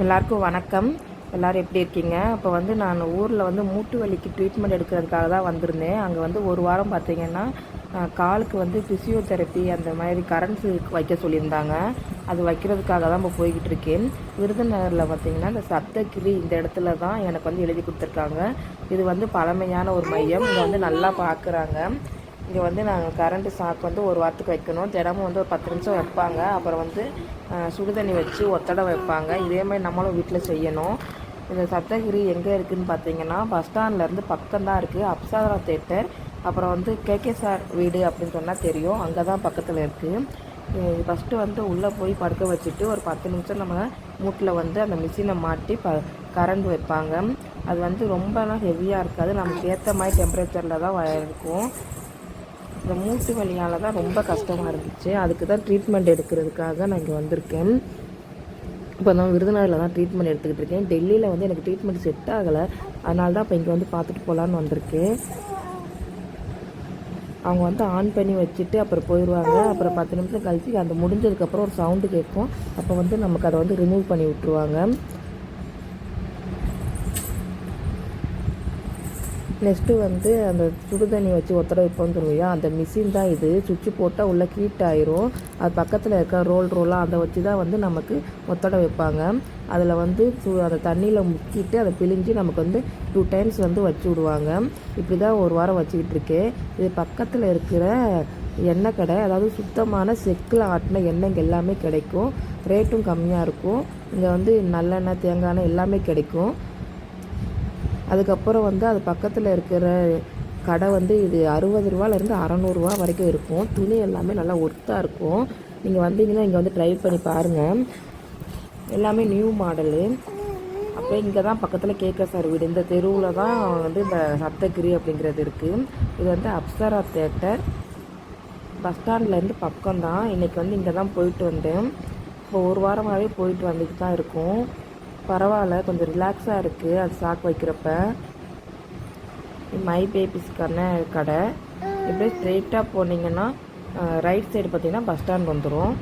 எல்லாருக்கும் வணக்கம். எல்லோரும் எப்படி இருக்கீங்க? இப்போ வந்து நான் ஊரில் வந்து மூட்டு வலிக்கு ட்ரீட்மெண்ட் எடுக்கிறதுக்காக தான் வந்திருந்தேன். அங்கே வந்து ஒரு வாரம் பார்த்தீங்கன்னா காலுக்கு வந்து ஃபிசியோதெரப்பி அந்த மாதிரி கரண்ட்ஸு வைக்க சொல்லியிருந்தாங்க. அது வைக்கிறதுக்காக தான் இப்போ போய்கிட்டு இருக்கேன். விருதுநகரில் பார்த்தீங்கன்னா இந்த சப்தகிரி இந்த இடத்துல தான் எனக்கு வந்து எழுதி கொடுத்துருக்காங்க. இது வந்து பழமையான ஒரு மையம். இங்கே வந்து நல்லா பார்க்குறாங்க. இங்கே வந்து நாங்கள் கரண்ட்டு ஷாக் வந்து ஒரு வாரத்துக்கு வைக்கணும். தினமும் வந்து ஒரு 10 நிமிஷம் வைப்பாங்க. அப்புறம் வந்து சுடுதண்ணி வச்சு ஒத்தடை வைப்பாங்க. இதேமாதிரி நம்மளும் வீட்டில் செய்யணும். இந்த சப்தகிரி எங்கே இருக்குதுன்னு பார்த்தீங்கன்னா பஸ் ஸ்டாண்ட்லேருந்து பக்கம்தான் இருக்குது. அப்சரா தேட்டர், அப்புறம் வந்து கேகேசார் வீடு அப்படின்னு சொன்னால் தெரியும். அங்கே தான் பக்கத்தில் இருக்குது. ஃபஸ்ட்டு வந்து உள்ளே போய் படுக்க வச்சுட்டு ஒரு 10 நிமிஷம் நம்ம மூட்டில் வந்து அந்த மிஷினை மாட்டி கரண்ட் வைப்பாங்க. அது வந்து ரொம்பலாம் ஹெவியாக இருக்காது. நமக்கு ஏற்ற மாதிரி டெம்பரேச்சரில் தான் இருக்கும். இந்த மூட்டு வலியால் தான் ரொம்ப கஷ்டமாக இருந்துச்சு. அதுக்கு தான் ட்ரீட்மெண்ட் எடுக்கிறதுக்காக நான் இங்கே வந்திருக்கேன். இப்போ நான் விருதுநகரில் தான் ட்ரீட்மெண்ட் எடுத்துக்கிட்டு இருக்கேன். டெல்லியில் வந்து எனக்கு ட்ரீட்மெண்ட் செட் ஆகலை. அதனால தான் இப்போ இங்கே வந்து பார்த்துட்டு போகலான்னு வந்திருக்கேன். அவங்க வந்து ஆன் பண்ணி வச்சுட்டு அப்புறம் போயிடுவாங்க. அப்புறம் 10 நிமிஷம் கழிச்சு அந்த முடிஞ்சதுக்கப்புறம் ஒரு சவுண்டு கேட்கும். அப்போ வந்து நமக்கு அதை வந்து ரிமூவ் பண்ணி விட்ருவாங்க. நெக்ஸ்ட்டு வந்து அந்த சுடுதண்ணி வச்சு ஒத்தடை வைப்போம்னு சொல்லுவியா, அந்த மிஷின் தான் இது. சுவிட்சு போட்டால் உள்ளே ஹீட் ஆயிரும். அது பக்கத்தில் இருக்க ரோலாக அதை வச்சு தான் வந்து நமக்கு ஒத்தடை வைப்பாங்க. அதில் வந்து அந்த தண்ணியில் முக்கிட்டு அதை பிழிஞ்சு நமக்கு வந்து 2 டைம்ஸ் வந்து வச்சு விடுவாங்க. இப்படி தான் ஒரு வாரம் வச்சுக்கிட்டு இருக்கேன். இது பக்கத்தில் இருக்கிற எண்ணெய் கடை, அதாவது சுத்தமான செக்கில் ஆட்டின எண்ணெய்ங்க எல்லாமே கிடைக்கும். ரேட்டும் கம்மியாக இருக்கும். இங்கே வந்து நல்லெண்ணெய், தேங்காய் எண்ணெய் எல்லாமே கிடைக்கும். அதுக்கப்புறம் வந்து அது பக்கத்தில் இருக்கிற கடை வந்து இது 60 ரூபாலேருந்து 600 ரூபா வரைக்கும் இருக்கும். துணி எல்லாமே நல்லா ஒர்த்தாக இருக்கும். நீங்கள் வந்தீங்கன்னா இங்கே வந்து ட்ரை பண்ணி பாருங்கள். எல்லாமே நியூ மாடலு. அப்புறம் இங்கே தான் பக்கத்தில் கேகேசார் வீடு. இந்த தெருவில் தான் வந்து இந்த சப்தகிரி அப்படிங்கிறது இருக்குது. இது வந்து அப்சரா தேட்டர். பஸ் ஸ்டாண்ட்லேருந்து பக்கம்தான். இன்றைக்கி வந்து இங்கே தான் போயிட்டு வந்தேன். இப்போ ஒரு வாரமாகவே போயிட்டு வந்துட்டு தான் இருக்கும். பரவாயில்ல, கொஞ்சம் ரிலாக்ஸாக இருக்குது. அது ஷாக் வைக்கிறப்ப. மை பேபிஸ்க்கான கடை. இப்படியே ஸ்ட்ரெயிட்டாக போனீங்கன்னா ரைட் சைடு பார்த்தீங்கன்னா பஸ் ஸ்டாண்ட் வந்துடும்.